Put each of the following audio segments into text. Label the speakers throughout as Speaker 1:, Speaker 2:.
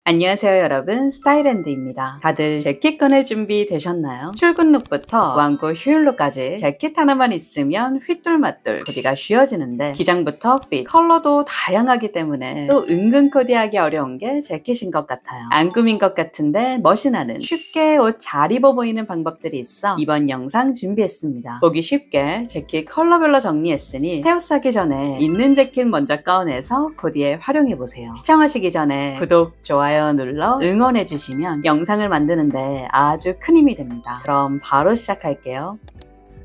Speaker 1: 안녕하세요 여러분, 스타일앤드입니다. 다들 재킷 꺼낼 준비 되셨나요? 출근룩부터 완구 휴일룩까지 재킷 하나만 있으면 휘뚤마뚤 코디가 쉬워지는데 기장부터 핏, 컬러도 다양하기 때문에 또 은근 코디하기 어려운 게 재킷인 것 같아요. 안 꾸민 것 같은데 멋이 나는 쉽게 옷 잘 입어 보이는 방법들이 있어 이번 영상 준비했습니다. 보기 쉽게 재킷 컬러별로 정리했으니 새 옷 사기 전에 있는 재킷 먼저 꺼내서 코디에 활용해보세요. 시청하시기 전에 구독, 좋아요 눌러 응원해주시면 영상을 만드는데 아주 큰 힘이 됩니다. 그럼 바로 시작할게요.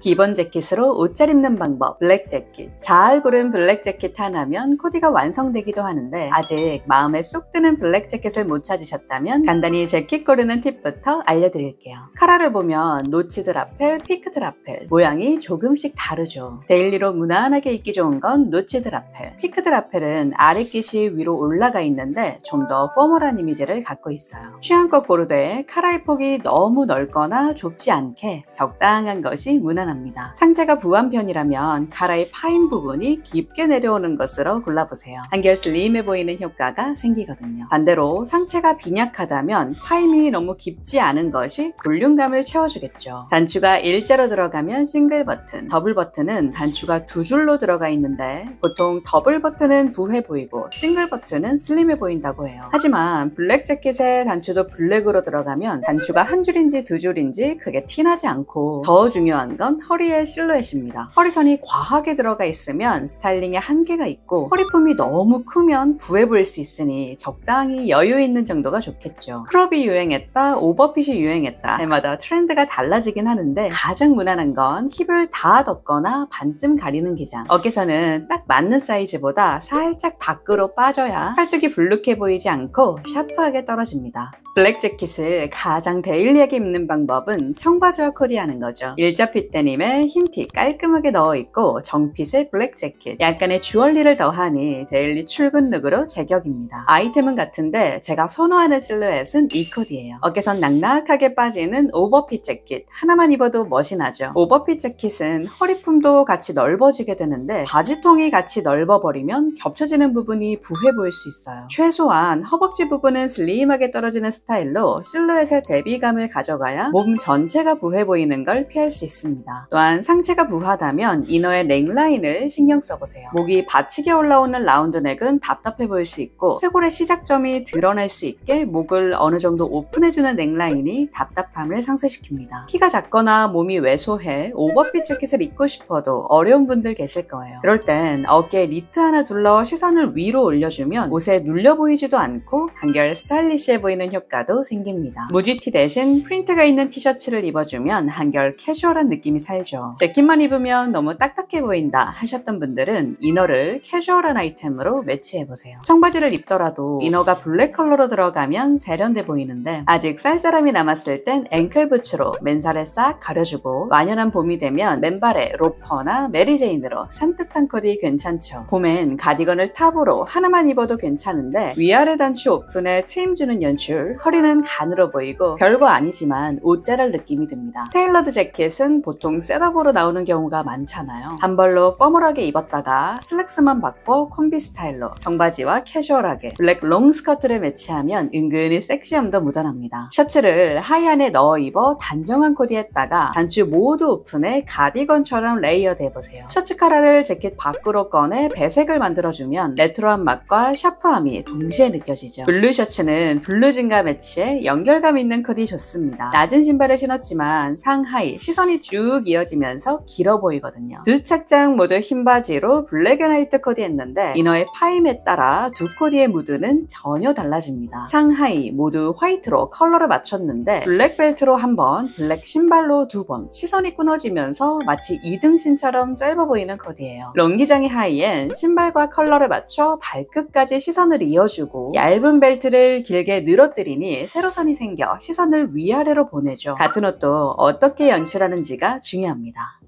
Speaker 1: 기본 재킷으로 옷 잘 입는 방법, 블랙 재킷. 잘 고른 블랙 재킷 하나면 코디가 완성되기도 하는데 아직 마음에 쏙 드는 블랙 재킷을 못 찾으셨다면 간단히 재킷 고르는 팁부터 알려드릴게요. 카라를 보면 노치드 라펠, 피크드 라펠 모양이 조금씩 다르죠. 데일리로 무난하게 입기 좋은 건 노치드 라펠. 피크드 라펠은 아랫깃이 위로 올라가 있는데 좀 더 포멀한 이미지를 갖고 있어요. 취향껏 고르되 카라의 폭이 너무 넓거나 좁지 않게 적당한 것이 무난합니다. 상체가 부한 편이라면 카라의 파인 부분이 깊게 내려오는 것으로 골라보세요. 한결 슬림해 보이는 효과가 생기거든요. 반대로 상체가 빈약하다면 파임이 너무 깊지 않은 것이 볼륨감을 채워주겠죠. 단추가 일자로 들어가면 싱글 버튼, 더블 버튼은 단추가 두 줄로 들어가 있는데 보통 더블 버튼은 부해 보이고 싱글 버튼은 슬림해 보인다고 해요. 하지만 블랙 재킷에 단추도 블랙으로 들어가면 단추가 한 줄인지 두 줄인지 크게 티나지 않고 더 중요한 건 허리의 실루엣입니다. 허리선이 과하게 들어가 있으면 스타일링에 한계가 있고 허리품이 너무 크면 부해 보일 수 있으니 적당히 여유 있는 정도가 좋겠죠. 크롭이 유행했다, 오버핏이 유행했다 해마다 트렌드가 달라지긴 하는데 가장 무난한 건 힙을 다 덮거나 반쯤 가리는 기장. 어깨선은 딱 맞는 사이즈보다 살짝 밖으로 빠져야 팔뚝이 불룩해 보이지 않고 샤프하게 떨어집니다. 블랙 재킷을 가장 데일리하게 입는 방법은 청바지와 코디하는 거죠. 일자핏 데님에 흰티 깔끔하게 넣어입고 정핏의 블랙 재킷, 약간의 주얼리를 더하니 데일리 출근 룩으로 제격입니다. 아이템은 같은데 제가 선호하는 실루엣은 이 코디예요. 어깨선 낙낙하게 빠지는 오버핏 재킷 하나만 입어도 멋이 나죠. 오버핏 재킷은 허리품도 같이 넓어지게 되는데 바지통이 같이 넓어버리면 겹쳐지는 부분이 부해 보일 수 있어요. 최소한 허벅지 부분은 슬림하게 떨어지는 스타일로 실루엣의 대비감을 가져가야 몸 전체가 부해 보이는 걸 피할 수 있습니다. 또한 상체가 부하다면 이너의 넥라인을 신경 써보세요. 목이 받치게 올라오는 라운드넥은 답답해 보일 수 있고 쇄골의 시작점이 드러날 수 있게 목을 어느 정도 오픈해주는 넥라인이 답답함을 상쇄시킵니다. 키가 작거나 몸이 왜소해 오버핏 재킷을 입고 싶어도 어려운 분들 계실 거예요. 그럴 땐 어깨에 니트 하나 둘러 시선을 위로 올려주면 옷에 눌려 보이지도 않고 한결 스타일리시해 보이는 효과도 생깁니다. 무지티 대신 프린트가 있는 티셔츠를 입어주면 한결 캐주얼한 느낌이 살죠. 재킷만 입으면 너무 딱딱해 보인다 하셨던 분들은 이너를 캐주얼한 아이템으로 매치해보세요. 청바지를 입더라도 이너가 블랙 컬러로 들어가면 세련돼 보이는데 아직 쌀쌀함이 남았을 땐 앵클부츠로 맨살을 싹 가려주고 완연한 봄이 되면 맨발에 로퍼나 메리제인으로 산뜻한 코디 괜찮죠. 봄엔 가디건을 탑으로 하나만 입어도 괜찮은데 위아래 단추 오픈에 트임 주는 연출, 허리는 가늘어 보이고 별거 아니지만 옷 자랄 느낌이 듭니다. 테일러드 재킷은 보통 셋업으로 나오는 경우가 많잖아요. 단벌로 포멀하게 입었다가 슬랙스만 바꿔 콤비 스타일로 청바지와 캐주얼하게 블랙 롱 스커트를 매치하면 은근히 섹시함도 묻어납니다. 셔츠를 하의안에 넣어 입어 단정한 코디했다가 단추 모두 오픈해 가디건처럼 레이어드 해보세요. 셔츠 카라를 재킷 밖으로 꺼내 배색을 만들어주면 레트로한 맛과 샤프함이 동시에 느껴지죠. 블루 셔츠는 블루진과 매치해 연결감 있는 코디 좋습니다. 낮은 신발을 신었지만 상하이 시선이 쭉 이어지면서 길어 보이거든요. 두 착장 모두 흰 바지로 블랙 앤 화이트 코디했는데 이너의 파임에 따라 두 코디의 무드는 전혀 달라집니다. 상하이 모두 화이트로 컬러를 맞췄는데 블랙 벨트로 한 번, 블랙 신발로 두 번, 시선이 끊어지면서 마치 2등신처럼 짧아 보이는 코디예요. 롱기장의 하이엔 신발과 컬러를 맞춰 발끝까지 시선을 이어주고 얇은 벨트를 길게 늘어뜨리니 세로선이 생겨 시선을 위아래로 보내죠. 같은 옷도 어떻게 연출하는지가 중요합니다.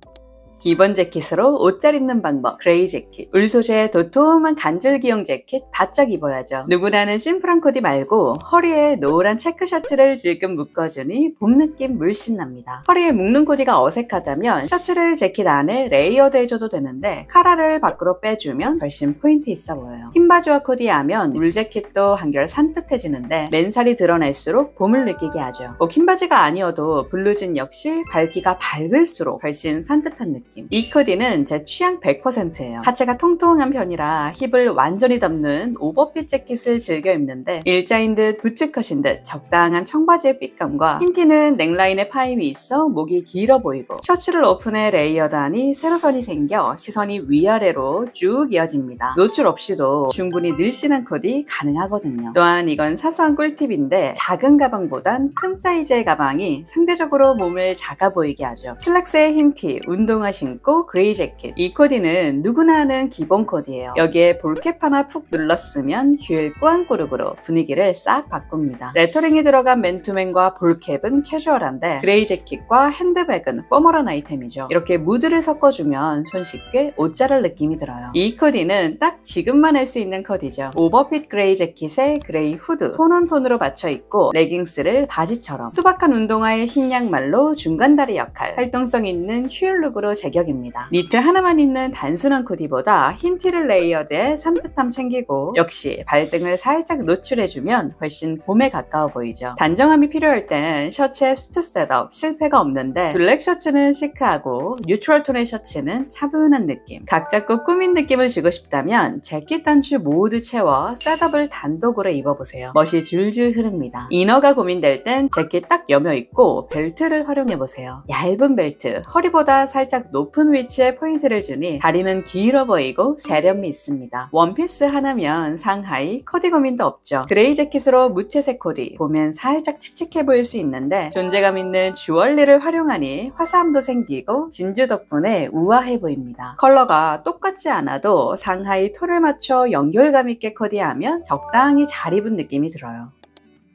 Speaker 1: 기본 재킷으로 옷 잘 입는 방법, 그레이 재킷. 울 소재의 도톰한 간절기용 재킷 바짝 입어야죠. 누구나 하는 심플한 코디 말고 허리에 노란 체크 셔츠를 질끈 묶어주니 봄 느낌 물씬 납니다. 허리에 묶는 코디가 어색하다면 셔츠를 재킷 안에 레이어드 해줘도 되는데 카라를 밖으로 빼주면 훨씬 포인트 있어 보여요. 흰 바지와 코디하면 울 재킷도 한결 산뜻해지는데 맨살이 드러날수록 봄을 느끼게 하죠. 꼭 흰 바지가 아니어도 블루진 역시 밝기가 밝을수록 훨씬 산뜻한 느낌. 이 코디는 제 취향 100%예요. 하체가 통통한 편이라 힙을 완전히 덮는 오버핏 재킷을 즐겨 입는데 일자인 듯 부츠컷인 듯 적당한 청바지의 핏감과 흰 티는 넥라인에 파임이 있어 목이 길어 보이고 셔츠를 오픈해 레이어드하니 세로선이 생겨 시선이 위아래로 쭉 이어집니다. 노출 없이도 충분히 늘씬한 코디 가능하거든요. 또한 이건 사소한 꿀팁인데 작은 가방보단 큰 사이즈의 가방이 상대적으로 몸을 작아 보이게 하죠. 슬랙스에 흰 티, 운동화 신고 그레이 재킷. 이 코디는 누구나 하는 기본 코디예요. 여기에 볼캡 하나 푹 눌렀으면 휠 꾸안꾸룩으로 분위기를 싹 바꿉니다. 레터링이 들어간 맨투맨과 볼캡은 캐주얼한데 그레이 재킷과 핸드백은 포멀한 아이템이죠. 이렇게 무드를 섞어주면 손쉽게 옷 자를 느낌이 들어요. 이 코디는 딱 지금만 할 수 있는 코디죠. 오버핏 그레이 재킷에 그레이 후드, 톤온톤으로 맞춰 입고 레깅스를 바지처럼 투박한 운동화에 흰 양말로 중간 다리 역할, 활동성 있는 휴일룩으로 제격입니다. 니트 하나만 있는 단순한 코디보다 흰 티를 레이어드해 산뜻함 챙기고 역시 발등을 살짝 노출해주면 훨씬 봄에 가까워 보이죠. 단정함이 필요할 땐 셔츠에 수트 셋업, 실패가 없는데 블랙 셔츠는 시크하고 뉴트럴 톤의 셔츠는 차분한 느낌. 각 잡고 꾸민 느낌을 주고 싶다면 재킷 단추 모두 채워 셋업을 단독으로 입어보세요. 멋이 줄줄 흐릅니다. 이너가 고민될 땐 재킷 딱 여며입고 벨트를 활용해보세요. 얇은 벨트, 허리보다 살짝 높은 위치에 포인트를 주니 다리는 길어 보이고 세련미 있습니다. 원피스 하나면 상하이 코디 고민도 없죠. 그레이 재킷으로 무채색 코디, 보면 살짝 칙칙해 보일 수 있는데 존재감 있는 주얼리를 활용하니 화사함도 생기고 진주 덕분에 우아해 보입니다. 컬러가 똑같지 않아도 상하이 톤을 맞춰 연결감 있게 코디하면 적당히 잘 입은 느낌이 들어요.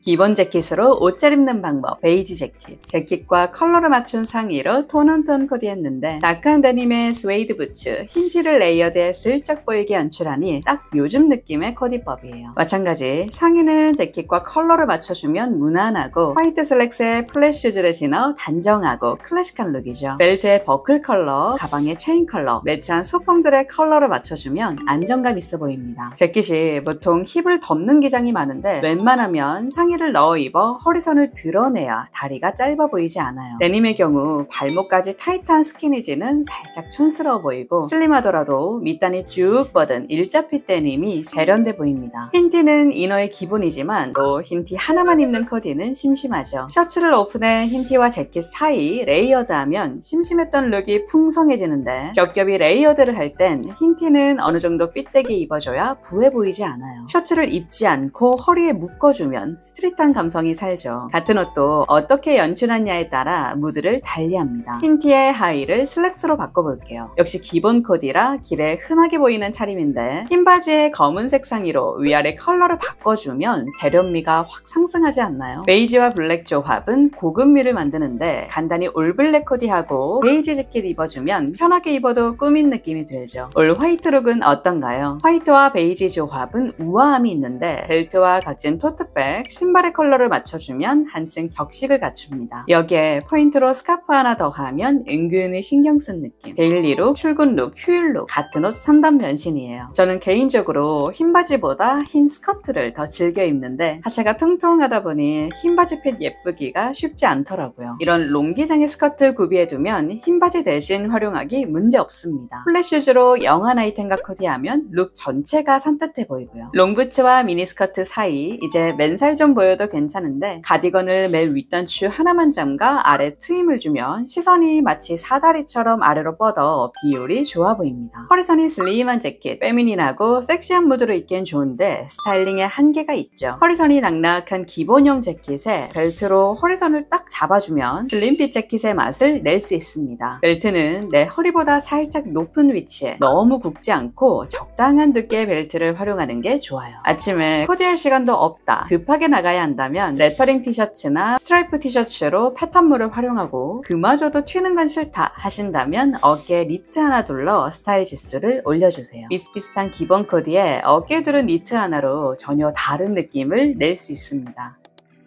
Speaker 1: 기본 재킷으로 옷 잘 입는 방법, 베이지 재킷. 재킷과 컬러를 맞춘 상의로 톤온톤 코디했는데 다크한 데님의 스웨이드 부츠, 흰 티를 레이어드해 슬쩍 보이게 연출하니 딱 요즘 느낌의 코디법이에요. 마찬가지 상의는 재킷과 컬러를 맞춰주면 무난하고 화이트 슬랙스에 플랫 슈즈를 신어 단정하고 클래식한 룩이죠. 벨트에 버클 컬러, 가방에 체인 컬러, 매트한 소품들의 컬러를 맞춰주면 안정감 있어 보입니다. 재킷이 보통 힙을 덮는 기장이 많은데 웬만하면 상의를 넣어 입어 허리선을 드러내야 다리가 짧아 보이지 않아요. 데님의 경우 발목까지 타이트한 스키니진은 살짝 촌스러워 보이고 슬림하더라도 밑단이 쭉 뻗은 일자핏 데님이 세련돼 보입니다. 흰티는 이너의 기본이지만 또 흰티 하나만 입는 코디는 심심하죠. 셔츠를 오픈해 흰티와 재킷 사이 레이어드하면 심심했던 룩이 풍성해지는데 겹겹이 레이어드를 할 땐 흰티는 어느 정도 핏되게 입어줘야 부해 보이지 않아요. 셔츠를 입지 않고 허리에 묶어주면 스트릿한 감성이 살죠. 같은 옷도 어떻게 연출하냐에 따라 무드를 달리합니다. 흰티의 하의를 슬랙스로 바꿔볼게요. 역시 기본 코디라 길에 흔하게 보이는 차림인데 흰 바지에 검은색 상의로 위아래 컬러를 바꿔주면 세련미가 확 상승하지 않나요? 베이지와 블랙 조합은 고급미를 만드는데 간단히 올블랙 코디하고 베이지 재킷 입어주면 편하게 입어도 꾸민 느낌이 들죠. 올 화이트 룩은 어떤가요? 화이트와 베이지 조합은 우아함이 있는데 벨트와 각진 토트백, 신발의 컬러를 맞춰주면 한층 격식을 갖춥니다. 여기에 포인트로 스카프 하나 더하면 은근히 신경 쓴 느낌. 데일리룩, 출근룩, 휴일룩 같은 옷 3단 변신이에요. 저는 개인적으로 흰 바지보다 흰 스커트를 더 즐겨 입는데 하체가 통통하다 보니 흰 바지 핏 예쁘기가 쉽지 않더라고요. 이런 롱기장의 스커트 구비해두면 흰 바지 대신 활용하기 문제 없습니다. 플랫 슈즈로 영한 아이템과 코디하면 룩 전체가 산뜻해 보이고요. 롱부츠와 미니스커트 사이 이제 맨살 좀 보여도 괜찮은데 가디건을 맨 윗단추 하나만 잠가 아래 트임을 주면 시선이 마치 사다리처럼 아래로 뻗어 비율이 좋아 보입니다. 허리선이 슬림한 재킷, 페미닌하고 섹시한 무드로 입기엔 좋은데 스타일링에 한계가 있죠. 허리선이 낙낙한 기본형 재킷에 벨트로 허리선을 딱 잡아주면 슬림핏 재킷의 맛을 낼 수 있습니다. 벨트는 내 허리보다 살짝 높은 위치에 너무 굽지 않고 적당한 두께의 벨트를 활용하는 게 좋아요. 아침에 코디할 시간도 없다, 급하게 나가는 나가야 한다면 레터링 티셔츠나 스트라이프 티셔츠로 패턴물을 활용하고 그마저도 튀는 건 싫다 하신다면 어깨에 니트 하나 둘러 스타일 지수를 올려주세요. 비슷비슷한 기본 코디에 어깨에 두른 니트 하나로 전혀 다른 느낌을 낼 수 있습니다.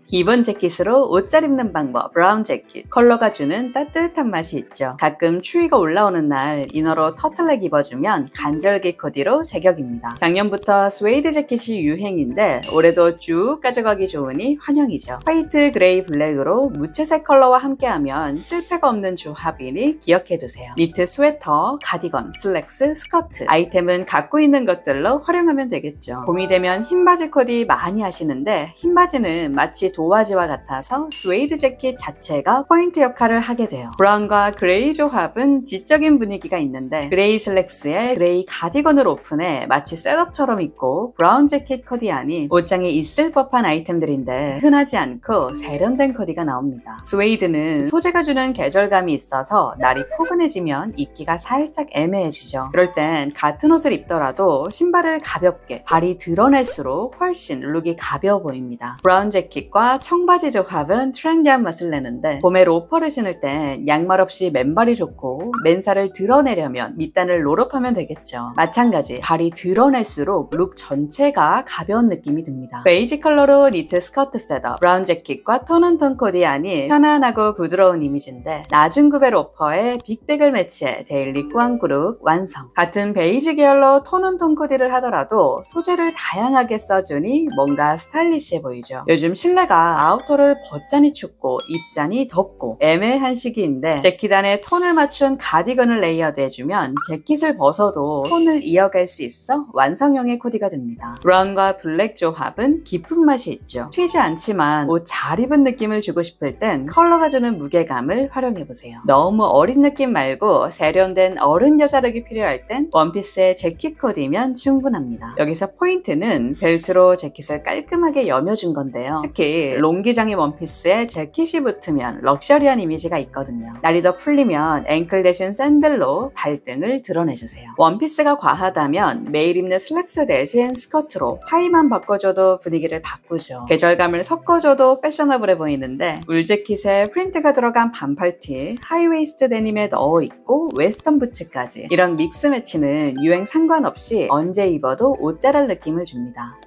Speaker 1: 기본 재킷으로 옷 잘 입는 방법, 브라운 재킷. 컬러가 주는 따뜻한 맛이 있죠. 가끔 추위가 올라오는 날 이너로 터틀넥 입어주면 간절기 코디로 제격입니다. 작년부터 스웨이드 재킷이 유행인데 올해도 쭉 가져가기 좋으니 환영이죠. 화이트, 그레이, 블랙으로 무채색 컬러와 함께하면 실패가 없는 조합이니 기억해두세요. 니트 스웨터, 가디건, 슬랙스, 스커트. 아이템은 갖고 있는 것들로 활용하면 되겠죠. 봄이 되면 흰 바지 코디 많이 하시는데 흰 바지는 마치 도화지와 같아서 스웨이드 재킷 자체가 포인트 역할을 하게 돼요. 브라운과 그레이 조합은 지적인 분위기가 있는데 그레이 슬랙스에 그레이 가디건을 오픈해 마치 셋업처럼 입고 브라운 재킷 코디하니 옷장에 있을 법한 아이템들인데 흔하지 않고 세련된 코디가 나옵니다. 스웨이드는 소재가 주는 계절감이 있어서 날이 포근해지면 입기가 살짝 애매해지죠. 그럴 땐 같은 옷을 입더라도 신발을 가볍게 발이 드러날수록 훨씬 룩이 가벼워 보입니다. 브라운 재킷과 청바지 조합은 트렌디한 맛을 내는데 봄에 로퍼를 신을 땐 양말 없이 맨발이 좋고 맨살을 드러내려면 밑단을 롤업하면 되겠죠. 마찬가지 발이 드러날수록 룩 전체가 가벼운 느낌이 듭니다. 베이지 컬러로 니트 스커트 셋업, 브라운 재킷과 톤온톤 코디하니 편안하고 부드러운 이미지인데 낮은 굽의 로퍼에 빅백을 매치해 데일리 꾸안꾸룩 완성. 같은 베이지 계열로 톤온톤 코디를 하더라도 소재를 다양하게 써주니 뭔가 스타일리시해 보이죠. 요즘 실내가 아우터를 벗자니 춥고 입자니 덥고 애매한 시기인데 재킷 안에 톤을 맞춘 가디건을 레이어드 해주면 재킷을 벗어도 톤을 이어갈 수 있어 완성형의 코디가 됩니다. 브라운과 블랙 조합은 깊은 맛이 있죠. 튀지 않지만 옷 잘 입은 느낌을 주고 싶을 땐 컬러가 주는 무게감을 활용해보세요. 너무 어린 느낌 말고 세련된 어른 여자룩이 필요할 땐 원피스에 재킷 코디면 충분합니다. 여기서 포인트는 벨트로 재킷을 깔끔하게 여며준 건데요. 특히 롱기장의 원피스에 재킷이 붙으면 럭셔리한 이미지가 있거든요. 날이 더 풀리면 앵클 대신 샌들로 발등을 드러내주세요. 원피스가 과하다면 매일 입는 슬랙스 대신 스커트로 하의만 바꿔줘도 분위기를 바꾸죠. 계절감을 섞어줘도 패셔너블해 보이는데 울 재킷에 프린트가 들어간 반팔티, 하이웨이스트 데님에 넣어입고 웨스턴 부츠까지 이런 믹스 매치는 유행 상관없이 언제 입어도 옷 잘할 느낌을 줍니다.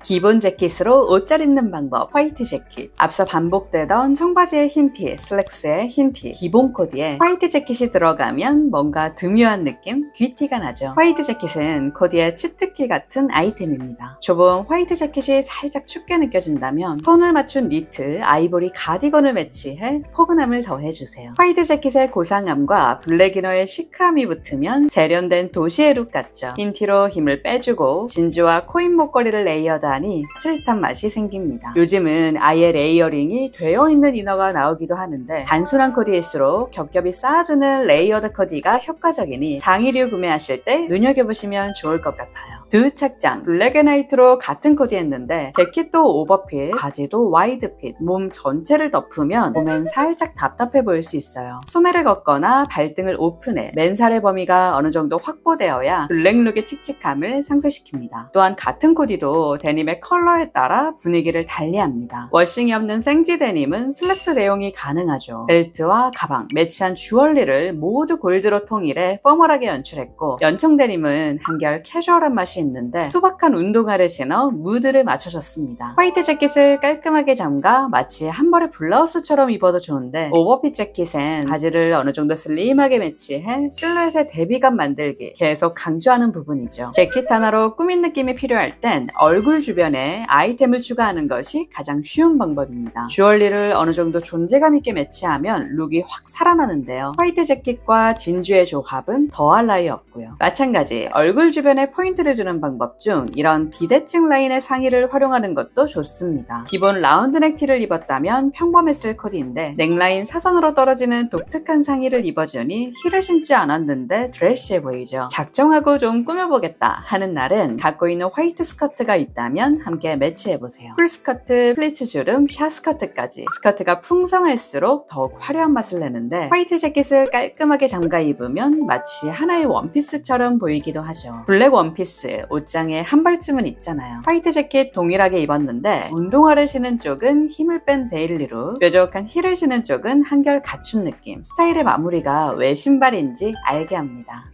Speaker 1: 기본 재킷으로 옷 잘 입는 방법, 화이트 재킷. 앞서 반복되던 청바지에 흰티, 슬랙스에 흰티, 기본 코디에 화이트 재킷이 들어가면 뭔가 드묘한 느낌, 귀티가 나죠. 화이트 재킷은 코디의 치트키 같은 아이템입니다. 좁은 화이트 재킷이 살짝 춥게 느껴진다면 톤을 맞춘 니트, 아이보리 가디건을 매치해 포근함을 더해주세요. 화이트 재킷의 고상함과 블랙 이너의 시크함이 붙으면 세련된 도시의 룩 같죠. 흰티로 힘을 빼주고 진주와 코인 목걸이를 레이어드하니 스트릿한 맛이 생깁니다. 요즘은 아예 레이어링이 되어 있는 이너가 나오기도 하는데 단순한 코디일수록 겹겹이 쌓아주는 레이어드 코디가 효과적이니 상의류 구매하실 때 눈여겨보시면 좋을 것 같아요. 두 착장, 블랙 앤 화이트로 같은 코디 했는데 재킷도 오버핏, 바지도 와이드핏, 몸 전체를 덮으면 봄엔 살짝 답답해 보일 수 있어요. 소매를 걷거나 발등을 오픈해 맨살의 범위가 어느 정도 확보되어야 블랙룩의 칙칙함을 상쇄시킵니다. 또한 같은 코디도 데님의 컬러에 따라 분위기를 달리합니다. 워싱이 없는 생지 데님은 슬랙스 대용이 가능하죠. 벨트와 가방, 매치한 주얼리를 모두 골드로 통일해 포멀하게 연출했고 연청 데님은 한결 캐주얼한 맛이 있는데 투박한 운동화를 신어 무드를 맞춰줬습니다. 화이트 재킷을 깔끔하게 잠가 마치 한 벌의 블라우스처럼 입어도 좋은데 오버핏 재킷엔 바지를 어느 정도 슬림하게 매치해 실루엣의 대비감 만들기 계속 강조하는 부분이죠. 재킷 하나로 꾸민 느낌이 필요할 땐 얼굴 주변에 아이템을 추가하는 것이 가장 쉬운 방법입니다. 주얼리를 어느 정도 존재감 있게 매치하면 룩이 확 살아나는데요. 화이트 재킷과 진주의 조합은 더할 나위 없고요. 마찬가지 얼굴 주변에 포인트를 주는 방법 중 이런 비대칭 라인의 상의를 활용하는 것도 좋습니다. 기본 라운드 넥티를 입었다면 평범했을 코디인데 넥라인 사선으로 떨어지는 독특한 상의를 입어주니 힐을 신지 않았는데 드레시해 보이죠. 작정하고 좀 꾸며보겠다 하는 날은 갖고 있는 화이트 스커트가 있다면 있다면 함께 매치해보세요. 풀스커트, 플리츠 주름, 샷스커트까지 스커트가 풍성할수록 더욱 화려한 맛을 내는데 화이트 재킷을 깔끔하게 잠가 입으면 마치 하나의 원피스처럼 보이기도 하죠. 블랙 원피스, 옷장에 한 벌쯤은 있잖아요. 화이트 재킷 동일하게 입었는데 운동화를 신은 쪽은 힘을 뺀 데일리룩, 뾰족한 힐을 신은 쪽은 한결 갖춘 느낌. 스타일의 마무리가 왜 신발인지 알게 합니다.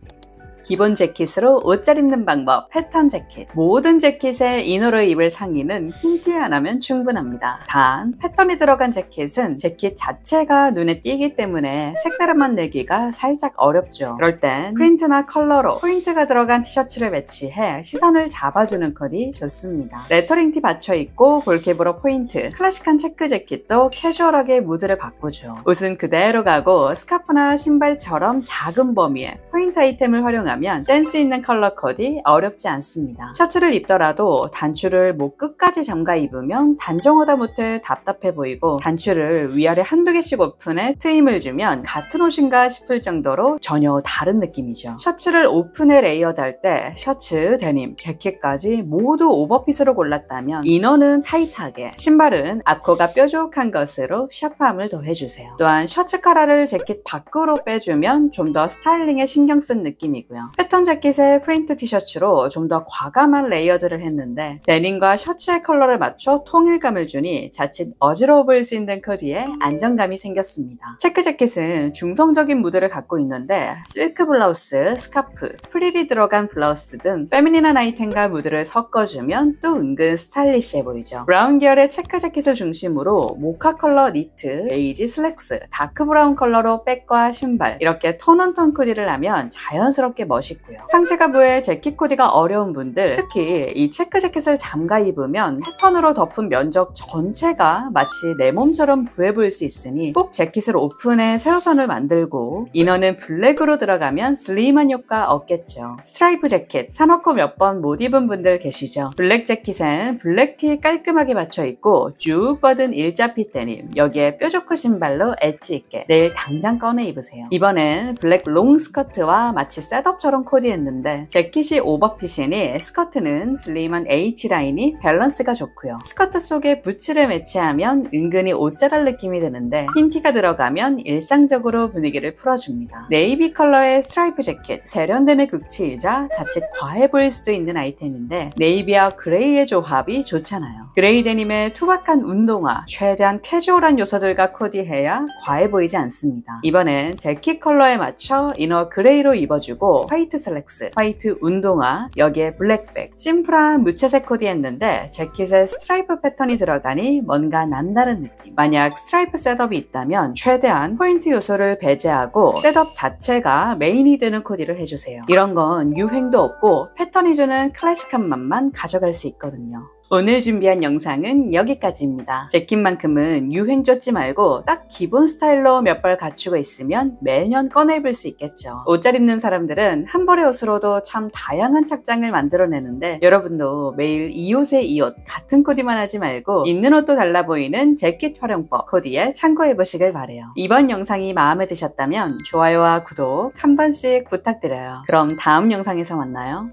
Speaker 1: 기본 재킷으로 옷 잘 입는 방법, 패턴 재킷. 모든 재킷에 이너로 입을 상의는 흰 티 하나면 충분합니다. 단, 패턴이 들어간 재킷은 재킷 자체가 눈에 띄기 때문에 색다른 맛 내기가 살짝 어렵죠. 그럴 땐 프린트나 컬러로 포인트가 들어간 티셔츠를 매치해 시선을 잡아주는 컷이 좋습니다. 레터링 티 받쳐 입고 볼캡으로 포인트, 클래식한 체크 재킷도 캐주얼하게 무드를 바꾸죠. 옷은 그대로 가고 스카프나 신발처럼 작은 범위에 포인트 아이템을 활용하면 센스 있는 컬러 코디 어렵지 않습니다. 셔츠를 입더라도 단추를 목 끝까지 잠가 입으면 단정하다 못해 답답해 보이고 단추를 위아래 한두 개씩 오픈해 트임을 주면 같은 옷인가 싶을 정도로 전혀 다른 느낌이죠. 셔츠를 오픈해 레이어드할 때 셔츠, 데님, 재킷까지 모두 오버핏으로 골랐다면 이너는 타이트하게, 신발은 앞코가 뾰족한 것으로 샤프함을 더해주세요. 또한 셔츠 카라를 재킷 밖으로 빼주면 좀 더 스타일링에 신경 쓴 느낌이고요. 패턴 재킷에 프린트 티셔츠로 좀 더 과감한 레이어드를 했는데 데님과 셔츠의 컬러를 맞춰 통일감을 주니 자칫 어지러워 보일 수 있는 코디에 안정감이 생겼습니다. 체크 재킷은 중성적인 무드를 갖고 있는데 실크 블라우스, 스카프, 프릴이 들어간 블라우스 등 페미닌한 아이템과 무드를 섞어주면 또 은근 스타일리시해 보이죠. 브라운 계열의 체크 재킷을 중심으로 모카 컬러 니트, 베이지 슬랙스, 다크 브라운 컬러로 백과 신발 이렇게 톤온톤 코디를 하면 자연스럽게 멋있고요. 상체가 부해 재킷 코디가 어려운 분들, 특히 이 체크 재킷을 잠가 입으면 패턴으로 덮은 면적 전체가 마치 내 몸처럼 부해 보일 수 있으니 꼭 재킷을 오픈해 세로선을 만들고 이너는 블랙으로 들어가면 슬림한 효과 얻겠죠. 스트라이프 재킷 사놓고 몇 번 못 입은 분들 계시죠? 블랙 재킷엔 블랙티 깔끔하게 맞춰 입고 쭉 뻗은 일자핏 데님, 여기에 뾰족한 신발로 엣지 있게 내일 당장 꺼내 입으세요. 이번엔 블랙 롱 스커트와 마치 셋업처럼 코디했는데 재킷이 오버핏이니 스커트는 슬림한 H라인이 밸런스가 좋고요. 스커트 속에 부츠를 매치하면 은근히 옷 자랄 느낌이 드는데 흰티가 들어가면 일상적으로 분위기를 풀어줍니다. 네이비 컬러의 스트라이프 재킷, 세련됨의 극치이자 자칫 과해 보일 수도 있는 아이템인데 네이비와 그레이의 조합이 좋잖아요. 그레이 데님의 투박한 운동화, 최대한 캐주얼한 요소들과 코디해야 과해 보이지 않습니다. 이번엔 재킷 컬러에 맞춰 이너 그레이로 입어주고 화이트 슬랙스, 화이트 운동화, 여기에 블랙백, 심플한 무채색 코디했는데 재킷에 스트라이프 패턴이 들어가니 뭔가 남다른 느낌. 만약 스트라이프 셋업이 있다면 최대한 포인트 요소를 배제하고 셋업 자체가 메인이 되는 코디를 해주세요. 이런 건 유행도 없고 패턴이 주는 클래식한 맛만 가져갈 수 있거든요. 오늘 준비한 영상은 여기까지입니다. 재킷만큼은 유행 쫓지 말고 딱 기본 스타일로 몇 벌 갖추고 있으면 매년 꺼내 입을 수 있겠죠. 옷 잘 입는 사람들은 한 벌의 옷으로도 참 다양한 착장을 만들어내는데 여러분도 매일 이 옷에 이 옷 같은 코디만 하지 말고 있는 옷도 달라 보이는 재킷 활용법 코디에 참고해보시길 바래요. 이번 영상이 마음에 드셨다면 좋아요와 구독 한 번씩 부탁드려요. 그럼 다음 영상에서 만나요.